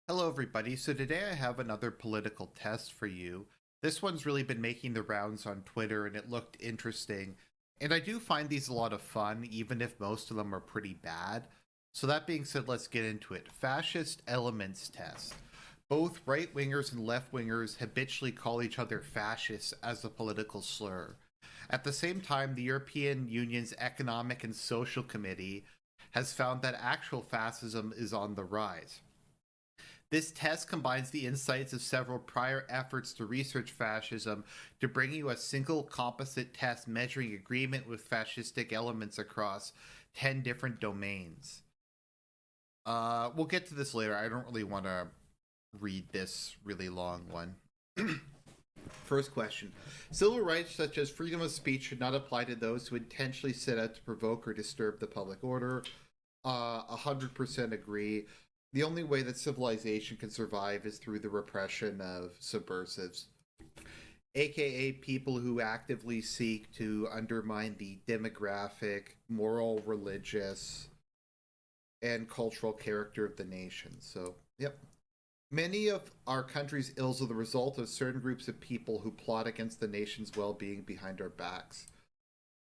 Hello, everybody. So today I have another political test for you. This one's really been making the rounds on Twitter and it looked interesting. And I do find these a lot of fun, even if most of them are pretty bad. So that being said, let's get into it. Fascist elements test. Both right wingers and left wingers habitually call each other fascists as a political slur. At the same time, the European Union's Economic and Social Committee has found that actual fascism is on the rise. This test combines the insights of several prior efforts to research fascism to bring you a single composite test measuring agreement with fascistic elements across 10 different domains. We'll get to this later. I don't really want to read this really long one. First question. Civil rights such as freedom of speech should not apply to those who intentionally set out to provoke or disturb the public order. 100% agree. The only way that civilization can survive is through the repression of subversives, aka people who actively seek to undermine the demographic, moral, religious, and cultural character of the nation. So, yep. Many of our country's ills are the result of certain groups of people who plot against the nation's well being behind our backs.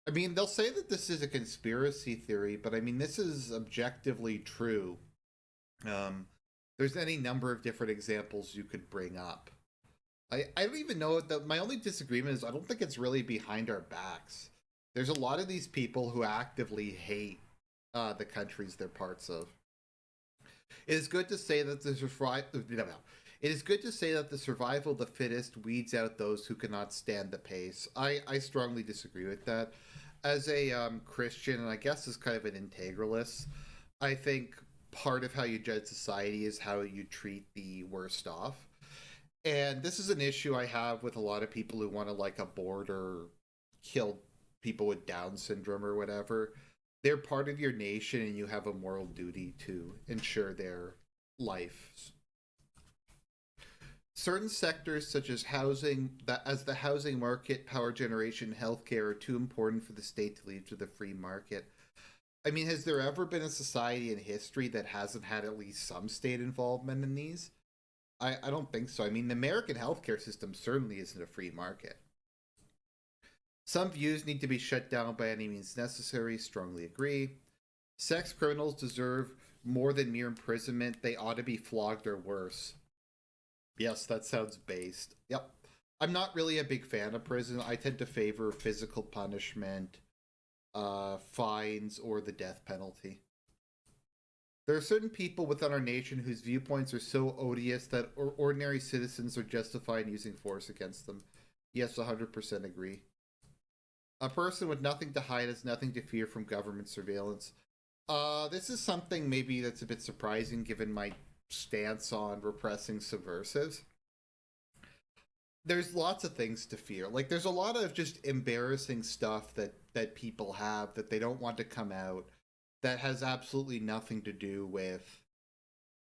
I mean, they'll say that this is a conspiracy theory, but I mean, this is objectively true. There's any number of different examples you could bring up. I don't even know that my only disagreement is I don't think it's really behind our backs. There's a lot of these people who actively hate the countries they're parts of. It is good to say that the survival of the fittest weeds out those who cannot stand the pace. I strongly disagree with that. As a Christian, and I guess as kind of an integralist, I think part of how you judge society is how you treat the worst off. And this is an issue I have with a lot of people who want to like abort or kill people with Down syndrome or whatever. They're part of your nation and you have a moral duty to ensure their life. Certain sectors such as housing, as the housing market, power generation, healthcare are too important for the state to leave to the free market. I mean, has there ever been a society in history that hasn't had at least some state involvement in these? I don't think so. I mean, the American healthcare system certainly isn't a free market. Some views need to be shut down by any means necessary. Strongly agree. Sex criminals deserve more than mere imprisonment. They ought to be flogged or worse. Yes, that sounds based. Yep. I'm not really a big fan of prison. I tend to favor physical punishment, fines, or the death penalty. There are certain people within our nation whose viewpoints are so odious that ordinary citizens are justified in using force against them. Yes, 100% agree. A person with nothing to hide has nothing to fear from government surveillance. This is something maybe that's a bit surprising given my stance on repressing subversives. There's lots of things to fear. Like there's a lot of just embarrassing stuff that people have that they don't want to come out that has absolutely nothing to do with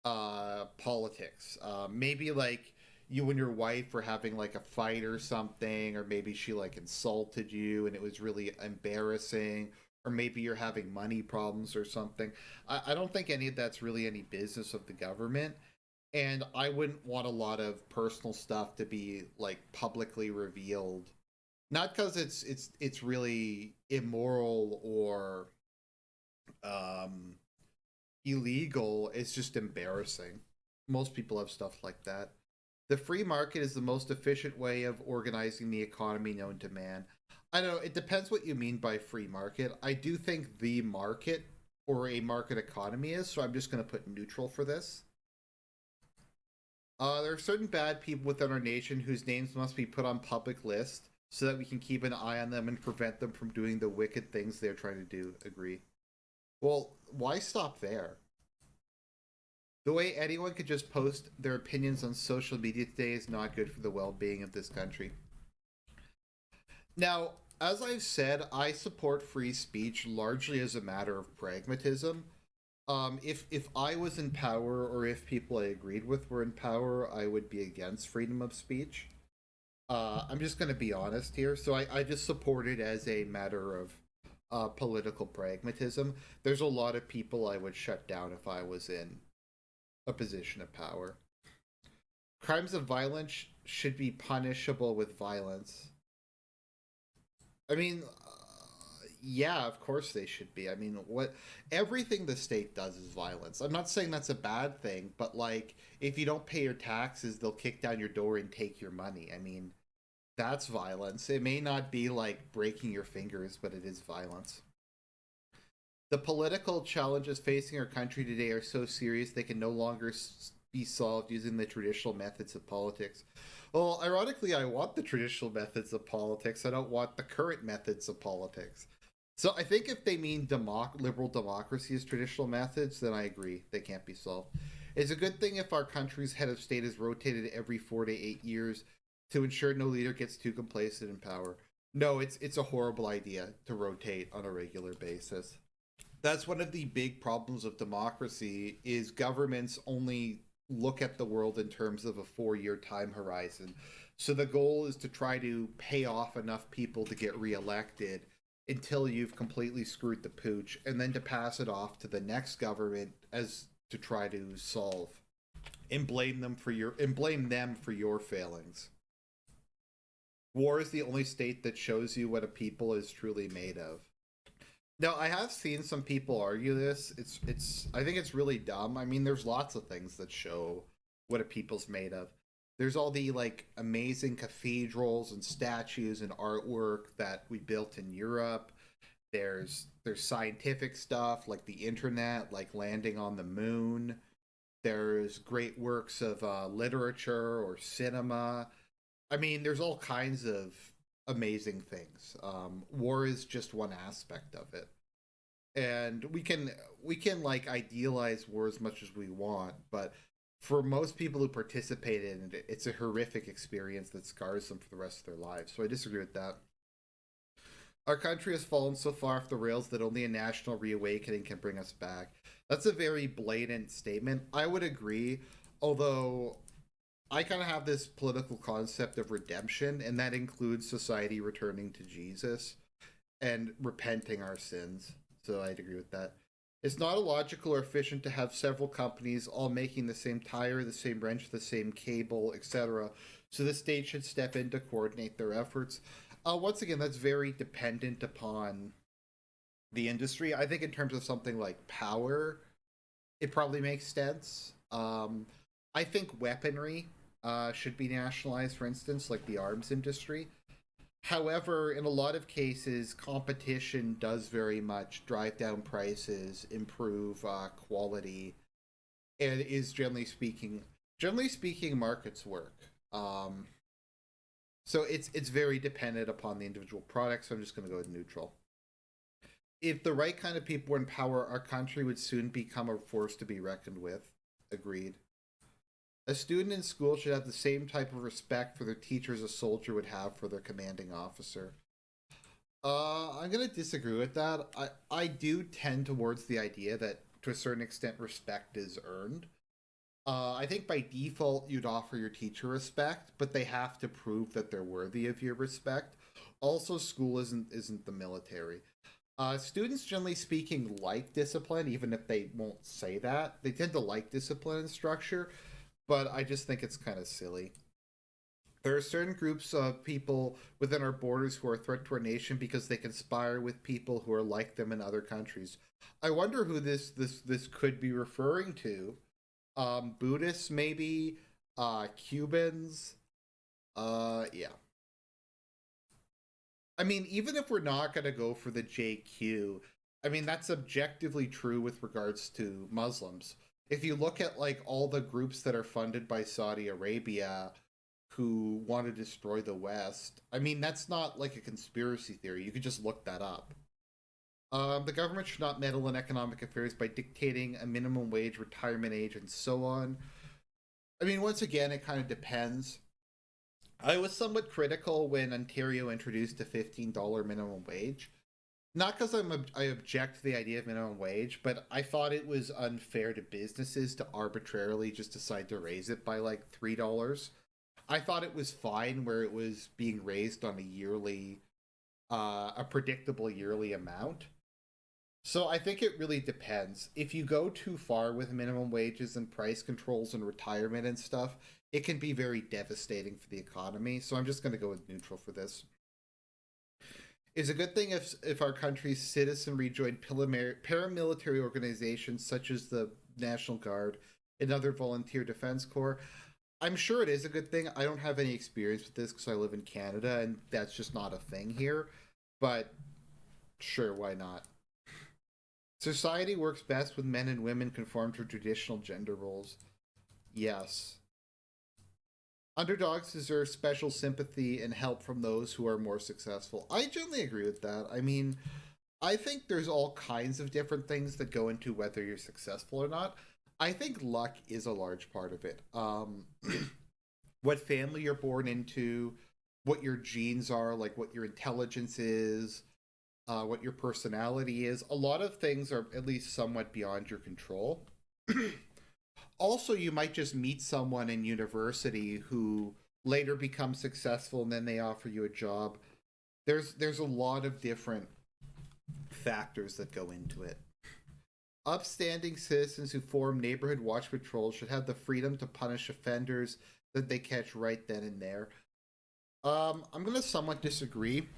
politics. Maybe like you and your wife were having like a fight or something, or maybe she like insulted you and it was really embarrassing, or maybe you're having money problems or something. I don't think any of that's really any business of the government. And I wouldn't want a lot of personal stuff to be like publicly revealed. Not because it's really immoral or illegal. It's just embarrassing. Most people have stuff like that. The free market is the most efficient way of organizing the economy known to man. I don't know. It depends what you mean by free market. I do think the market or a market economy is, so I'm just going to put neutral for this. There are certain bad people within our nation whose names must be put on public list so that we can keep an eye on them and prevent them from doing the wicked things they're trying to do. Agree. Well, why stop there? The way anyone could just post their opinions on social media today is not good for the well-being of this country. Now, as I've said, I support free speech largely as a matter of pragmatism. If I was in power, or if people I agreed with were in power, I would be against freedom of speech. I'm just going to be honest here. So I just support it as a matter of political pragmatism. There's a lot of people I would shut down if I was in a position of power. Crimes of violence should be punishable with violence. I mean, yeah, of course they should be. I mean, what everything the state does is violence. I'm not saying that's a bad thing, but like if you don't pay your taxes, they'll kick down your door and take your money. I mean, that's violence. It may not be like breaking your fingers, but it is violence. The political challenges facing our country today are so serious they can no longer be solved using the traditional methods of politics. Well, ironically, I want the traditional methods of politics. I don't want the current methods of politics. So I think if they mean liberal democracy as traditional methods, then I agree they can't be solved. It's a good thing if our country's head of state is rotated every 4 to 8 years to ensure no leader gets too complacent in power. No, it's a horrible idea to rotate on a regular basis. That's one of the big problems of democracy is governments only look at the world in terms of a 4 year time horizon. So the goal is to try to pay off enough people to get reelected until you've completely screwed the pooch, and then to pass it off to the next government as to try to solve and blame them for your failings. War is the only state that shows you what a people is truly made of. Now, I have seen some people argue this. It's I think it's really dumb. I mean, there's lots of things that show what a people's made of. There's all the like amazing cathedrals and statues and artwork that we built in Europe. There's scientific stuff like the internet, like landing on the moon. There's great works of literature or cinema. I mean, there's all kinds of amazing things. War is just one aspect of it, and we can like idealize war as much as we want, but for most people who participate in it, it's a horrific experience that scars them for the rest of their lives. So I disagree with that. Our country has fallen so far off the rails that only a national reawakening can bring us back. That's a very blatant statement. I would agree, although I kind of have this political concept of redemption, and that includes society returning to Jesus and repenting our sins. So I'd agree with that. It's not illogical or efficient to have several companies all making the same tire, the same wrench, the same cable, etc. So the state should step in to coordinate their efforts. Once again, that's very dependent upon the industry. I think in terms of something like power, it probably makes sense. I think weaponry should be nationalized, for instance, like the arms industry. However, in a lot of cases, competition does very much drive down prices, improve quality, and is generally speaking, markets work. So it's very dependent upon the individual product. So I'm just going to go with neutral. If the right kind of people were in power, our country would soon become a force to be reckoned with. Agreed. A student in school should have the same type of respect for their teacher as a soldier would have for their commanding officer. I'm gonna disagree with that. I do tend towards the idea that to a certain extent respect is earned. I think by default you'd offer your teacher respect, but they have to prove that they're worthy of your respect. Also, school isn't the military. Students, generally speaking, like discipline, even if they won't say that. They tend to like discipline and structure, but I just think it's kind of silly. There are certain groups of people within our borders who are a threat to our nation because they conspire with people who are like them in other countries. I wonder who this could be referring to. Buddhists, maybe. Cubans. Yeah. I mean, even if we're not going to go for the JQ, I mean, that's objectively true with regards to Muslims. If you look at like all the groups that are funded by Saudi Arabia who want to destroy the West, I mean, that's not like a conspiracy theory. You could just look that up. The government should not meddle in economic affairs by dictating a minimum wage, retirement age, and so on. I mean, once again, it kind of depends. I was somewhat critical when Ontario introduced a $15 minimum wage. Not because I object to the idea of minimum wage, but I thought it was unfair to businesses to arbitrarily just decide to raise it by like $3. I thought it was fine where it was being raised on a predictable yearly amount. So I think it really depends. If you go too far with minimum wages and price controls and retirement and stuff, it can be very devastating for the economy. So I'm just going to go with neutral for this. It's a good thing if our country's citizenry joined paramilitary organizations such as the National Guard and other volunteer defense corps. I'm sure it is a good thing. I don't have any experience with this because I live in Canada and that's just not a thing here. But sure, why not? Society works best when men and women conform to traditional gender roles. Yes. Underdogs deserve special sympathy and help from those who are more successful. I generally agree with that. I mean, I think there's all kinds of different things that go into whether you're successful or not. I think luck is a large part of it. What family you're born into, what your genes are, like what your intelligence is, what your personality is. A lot of things are at least somewhat beyond your control. Also, you might just meet someone in university who later becomes successful and then they offer you a job. There's a lot of different factors that go into it. Upstanding citizens who form neighborhood watch patrols should have the freedom to punish offenders that they catch right then and there. I'm going to somewhat disagree.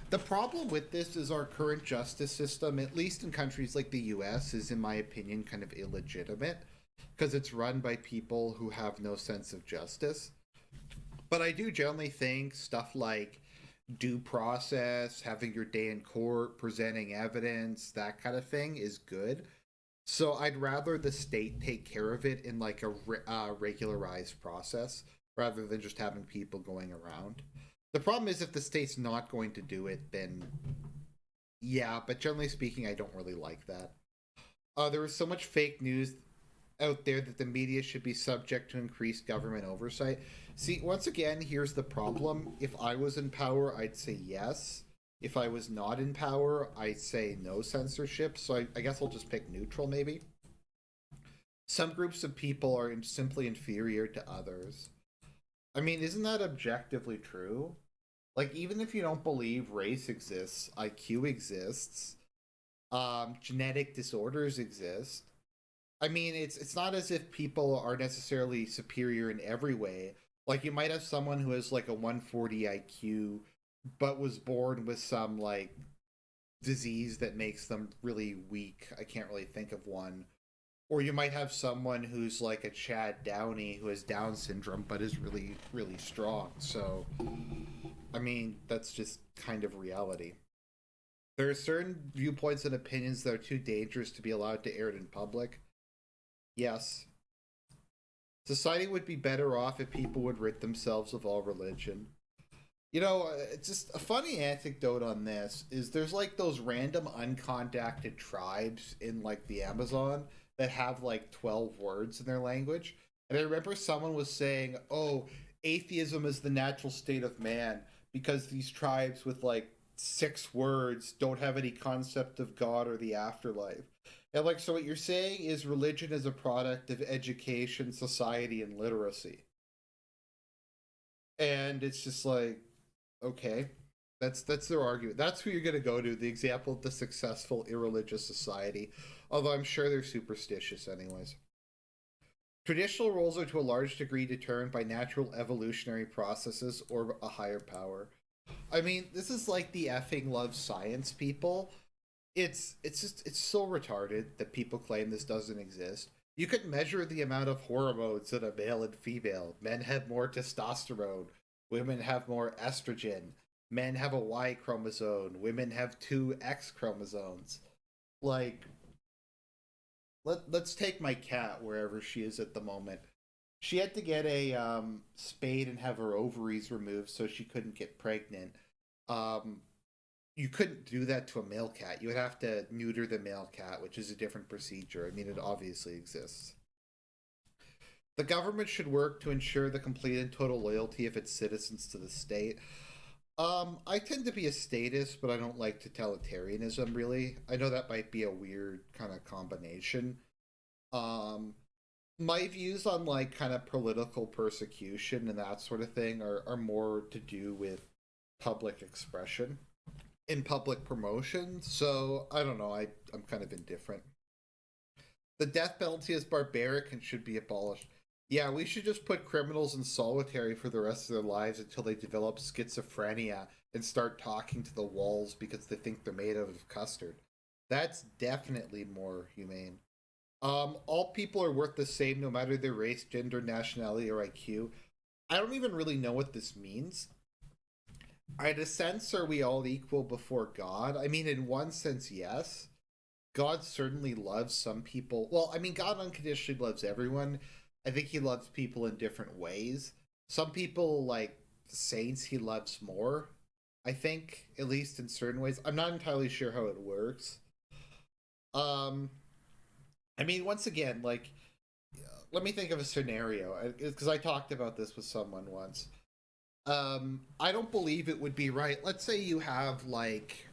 The problem with this is our current justice system, at least in countries like the US, is, in my opinion, kind of illegitimate because it's run by people who have no sense of justice. But I do generally think stuff like due process, having your day in court, presenting evidence, that kind of thing is good. So I'd rather the state take care of it in like a regularized process rather than just having people going around. The problem is if the state's not going to do it, then yeah, but generally speaking, I don't really like that. There is so much fake news out there that the media should be subject to increased government oversight. See, once again, here's the problem. If I was in power, I'd say yes. If I was not in power, I'd say no censorship. So I guess I'll just pick neutral, maybe. Some groups of people are simply inferior to others. I mean, isn't that objectively true? Like, even if you don't believe race exists, IQ exists, genetic disorders exist. I mean, it's not as if people are necessarily superior in every way. Like, you might have someone who has like a 140 IQ, but was born with some like disease that makes them really weak. I can't really think of one. Or you might have someone who's like a Chad Downey who has Down syndrome but is really, really strong. So, I mean, that's just kind of reality. There are certain viewpoints and opinions that are too dangerous to be allowed to air it in public. Yes. Society would be better off if people would rid themselves of all religion. You know, it's just a funny anecdote on this is there's like those random uncontacted tribes in like the Amazon that have like 12 words in their language. And I remember someone was saying, "Oh, atheism is the natural state of man because these tribes with like 6 words don't have any concept of God or the afterlife." And like, so what you're saying is religion is a product of education, society, and literacy. And it's just like, okay, that's their argument. That's who you're gonna go to. The example of the successful irreligious society. Although I'm sure they're superstitious, anyways. Traditional roles are to a large degree determined by natural evolutionary processes or a higher power. I mean, this is like the effing love science people. It's so retarded that people claim this doesn't exist. You could measure the amount of hormones in a male and female. Men have more testosterone. Women have more estrogen. Men have a Y chromosome. Women have two X chromosomes. Like, let's take my cat wherever she is at the moment. She had to get a spade and have her ovaries removed so she couldn't get pregnant. Um, you couldn't do that to a male cat. You would have to neuter the male cat, which is a different procedure. I mean, it obviously exists. The government should work to ensure the complete and total loyalty of its citizens to the state. I tend to be a statist, but I don't like totalitarianism really. I know that might be a weird kind of combination. Um, my views on like kind of political persecution and that sort of thing are more to do with public expression. in public promotion. So I don't know. I'm kind of indifferent. The death penalty is barbaric and should be abolished. Yeah, we should just put criminals in solitary for the rest of their lives until they develop schizophrenia and start talking to the walls because they think they're made out of custard. That's definitely more humane. All people are worth the same no matter their race, gender, nationality, or IQ. I don't even really know what this means. In a sense, are we all equal before God? I mean, in one sense, yes. God certainly loves some people. Well, I mean, God unconditionally loves everyone. I think he loves people in different ways. Some people, like saints, he loves more. I think, at least in certain ways. I'm not entirely sure how it works. Um, I mean, once again, like, let me think of a scenario because I talked about this with someone once. I don't believe it would be right. Let's say you have like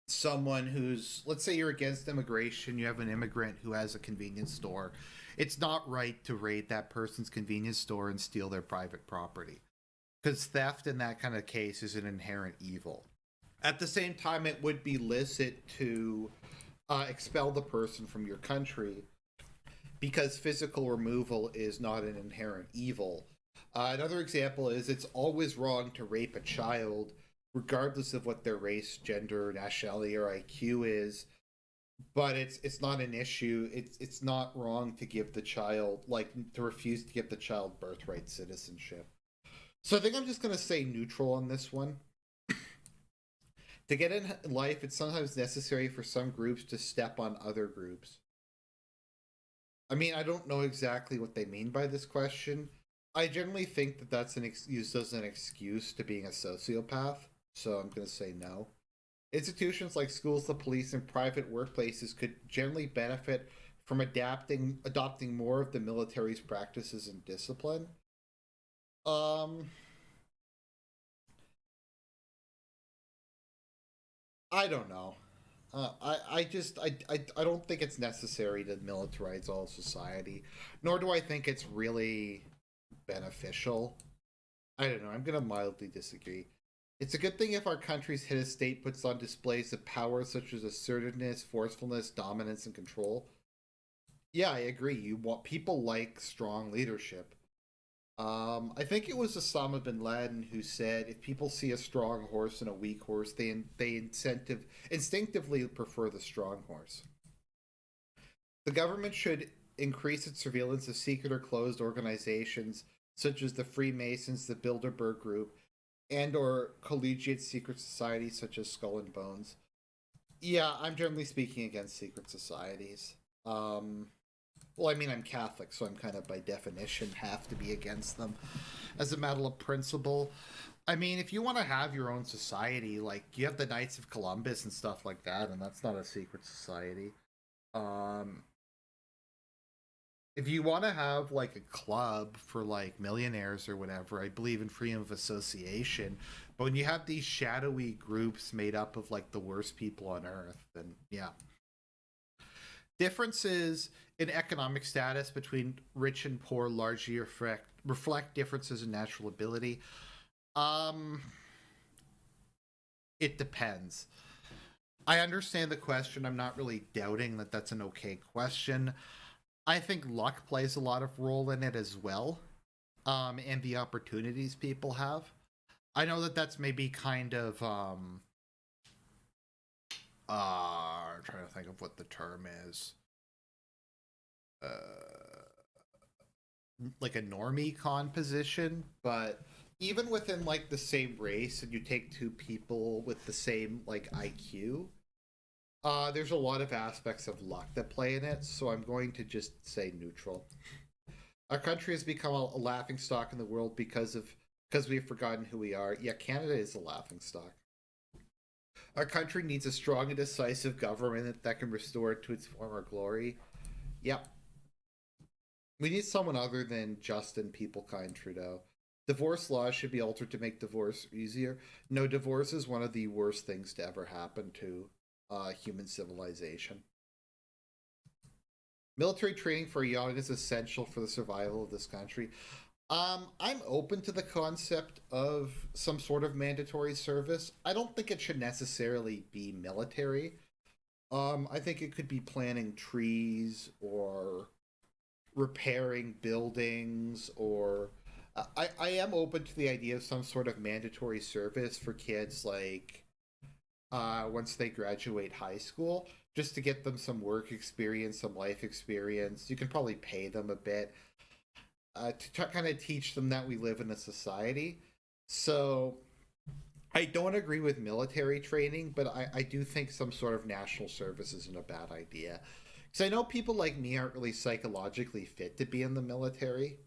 someone who's, let's say you're against immigration, you have an immigrant who has a convenience store. It's not right to raid that person's convenience store and steal their private property because theft in that kind of case is an inherent evil. At the same time, it would be licit to expel the person from your country because physical removal is not an inherent evil. Another example is it's always wrong to rape a child, regardless of what their race, gender, nationality, or IQ is. But it's not an issue. It's not wrong to give the child, like, to refuse to give the child birthright citizenship. So I think I'm just gonna say neutral on this one. To get in life, it's sometimes necessary for some groups to step on other groups. I mean, I don't know exactly what they mean by this question. I generally think that that's used as an excuse to being a sociopath, so I'm going to say no. Institutions like schools, the police, and private workplaces could generally benefit from adopting more of the military's practices and discipline. Um, I don't know. I don't think it's necessary to militarize all society, nor do I think it's really beneficial. I don't know. I'm going to mildly disagree. It's a good thing if our country's head of state puts on displays of power such as assertiveness, forcefulness, dominance, and control. Yeah, I agree. You want people like strong leadership. I think it was Osama bin Laden who said, "If people see a strong horse and a weak horse, they instinctively prefer the strong horse." The government should increase its surveillance of secret or closed organizations such as the Freemasons, the Bilderberg Group, and or collegiate secret societies such as Skull and Bones. Yeah, I'm generally speaking against secret societies. Well, I mean, I'm Catholic, so I'm kind of by definition have to be against them as a matter of principle. I mean, if you want to have your own society, like you have the Knights of Columbus and stuff like that, and that's not a secret society. Um, if you want to have like a club for like millionaires or whatever, I believe in freedom of association. But when you have these shadowy groups made up of like the worst people on earth, then yeah. Differences in economic status between rich and poor largely reflect differences in natural ability. Um, it depends. I understand the question. I'm not really doubting that that's an okay question. I think luck plays a lot of role in it as well, and the opportunities people have. I know that that's maybe kind of trying to think of what the term is. Uh, like a normie con position, but even within like the same race, and you take two people with the same like IQ, there's a lot of aspects of luck that play in it. So I'm going to just say neutral. Our country has become a laughing stock in the world because we've forgotten who we are. Yeah, Canada is a laughing stock. Our country needs a strong and decisive government that can restore it to its former glory. Yep. We need someone other than Justin Peoplekind Trudeau. Divorce laws should be altered to make divorce easier. No, divorce is one of the worst things to ever happen to human civilization. Military training for young is essential for the survival of this country. I'm open to the concept of some sort of mandatory service. I don't think it should necessarily be military. I think it could be planting trees or repairing buildings, or I am open to the idea of some sort of mandatory service for kids, like once they graduate high school, just to get them some work experience, some life experience. You can probably pay them a bit to kind of teach them that we live in a society. So I don't agree with military training, but I do think some sort of national service isn't a bad idea. Because I know people like me aren't really psychologically fit to be in the military.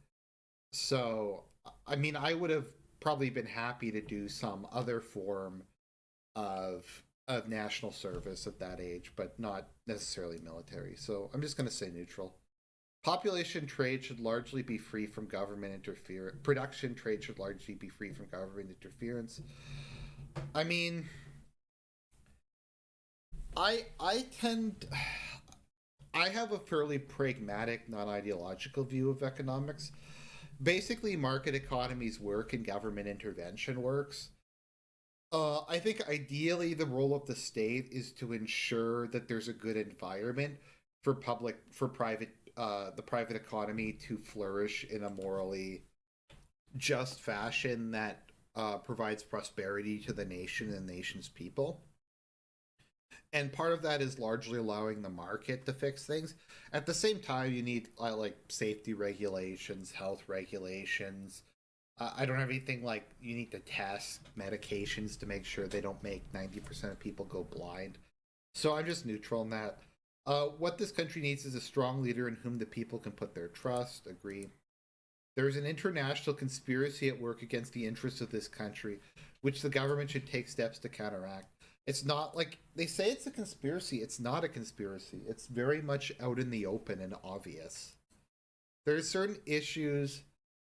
So, I mean, I would have probably been happy to do some other form of national service at that age, but not necessarily military. So I'm just going to say neutral. Population trade should largely be free from government interference. Production trade should largely be free from government interference. I mean, I tend I have a fairly pragmatic, non-ideological view of economics. Basically, market economies work and government intervention works. I think ideally the role of the state is to ensure that there's a good environment for private the private economy to flourish in a morally just fashion that provides prosperity to the nation and the nation's people. And part of that is largely allowing the market to fix things. At the same time, you need like safety regulations, health regulations. I don't have anything like you need to test medications to make sure they don't make 90% of people go blind. So I'm just neutral on that. What this country needs is a strong leader in whom the people can put their trust. Agree. There is an international conspiracy at work against the interests of this country, which the government should take steps to counteract. It's not like they say it's a conspiracy. It's not a conspiracy. It's very much out in the open and obvious. There are certain issues.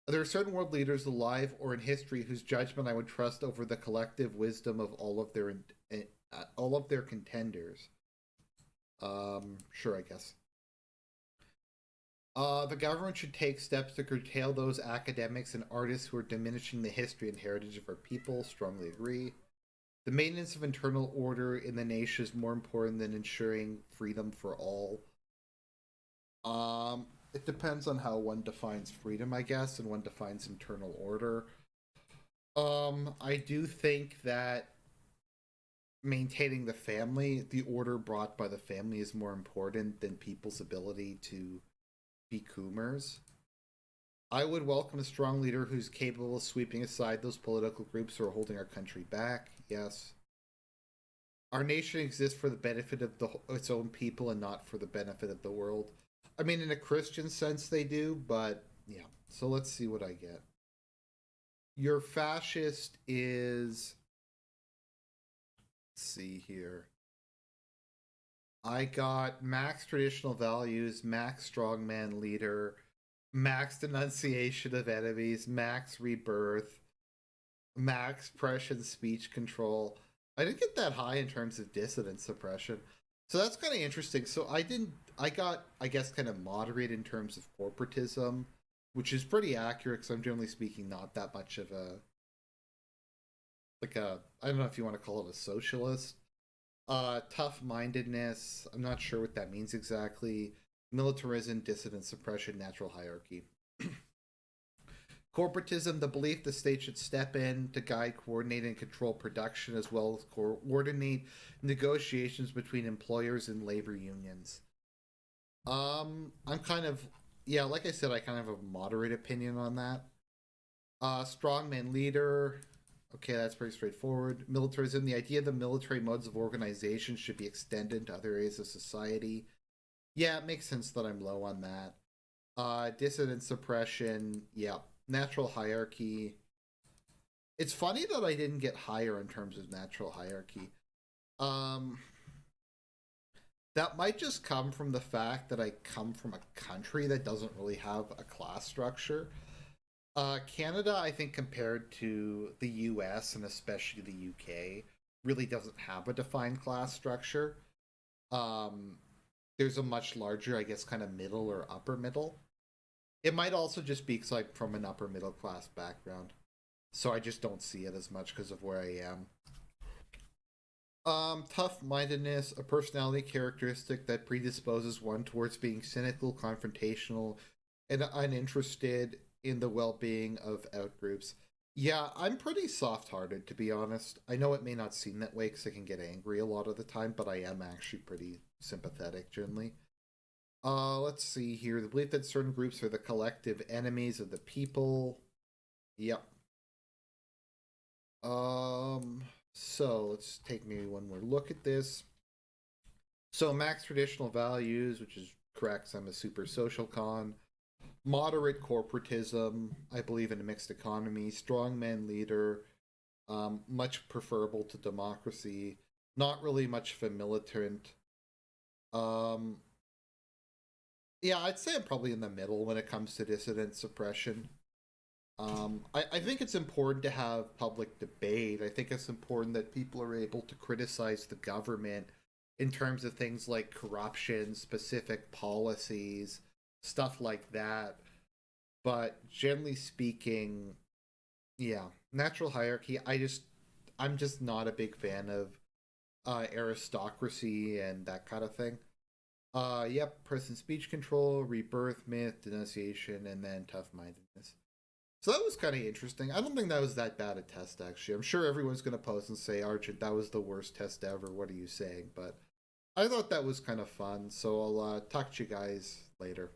There are certain world leaders alive or in history whose judgment I would trust over the collective wisdom of all of their contenders. Sure, I guess. The government should take steps to curtail those academics and artists who are diminishing the history and heritage of our people. Strongly agree. The maintenance of internal order in the nation is more important than ensuring freedom for all. It depends on how one defines freedom, I guess, and one defines internal order. I do think that maintaining the family, the order brought by the family, is more important than people's ability to be coomers. I would welcome a strong leader who's capable of sweeping aside those political groups who are holding our country back. Yes. Our nation exists for the benefit of its own people and not for the benefit of the world. I mean, in a Christian sense, they do, but yeah. So let's see what I get. Your fascist is. Let's see here. I got max traditional values, max strongman leader, max denunciation of enemies, max rebirth, max Prussian speech control. I didn't get that high in terms of dissident suppression. So that's kind of interesting. So I got, I guess, kind of moderate in terms of corporatism, which is pretty accurate because I'm generally speaking not that much of I don't know if you want to call it a socialist. Tough mindedness. I'm not sure what that means exactly. Militarism, dissident suppression, natural hierarchy. Corporatism, the belief the state should step in to guide, coordinate, and control production, as well as coordinate negotiations between employers and labor unions. I'm kind of, yeah, like I said, I kind of have a moderate opinion on that. Strongman leader. Okay, that's pretty straightforward. Militarism, the idea that military modes of organization should be extended to other areas of society. Yeah, it makes sense that I'm low on that. Dissident suppression, yeah. Natural hierarchy. It's funny that I didn't get higher in terms of natural hierarchy. Um, that might just come from the fact that I come from a country that doesn't really have a class structure. Canada, I think, compared to the US and especially the UK, really doesn't have a defined class structure. Um, there's a much larger, I guess, kind of middle or upper middle. It might also just be 'cause I'm from an upper middle class background, so I just don't see it as much because of where I am. Tough mindedness, a personality characteristic that predisposes one towards being cynical, confrontational, and uninterested in the well being of outgroups. Yeah, I'm pretty soft hearted, to be honest. I know it may not seem that way because I can get angry a lot of the time, but I am actually pretty sympathetic generally. Let's see here. The belief that certain groups are the collective enemies of the people. Yep. So let's take maybe one more look at this. So max traditional values, which is correct. I'm a super social con. Moderate corporatism. I believe in a mixed economy. Strongman leader. Much preferable to democracy. Not really much of a militant. Um, yeah, I'd say I'm probably in the middle when it comes to dissident suppression. I think it's important to have public debate. I think it's important that people are able to criticize the government in terms of things like corruption, specific policies, stuff like that. But generally speaking, yeah, natural hierarchy. I'm just not a big fan of aristocracy and that kind of thing. Yep, person speech control, rebirth, myth, denunciation, and then tough mindedness. So that was kind of interesting. I don't think that was that bad a test, actually. I'm sure everyone's going to post and say, Argent, that was the worst test ever. What are you saying? But I thought that was kind of fun. So I'll talk to you guys later.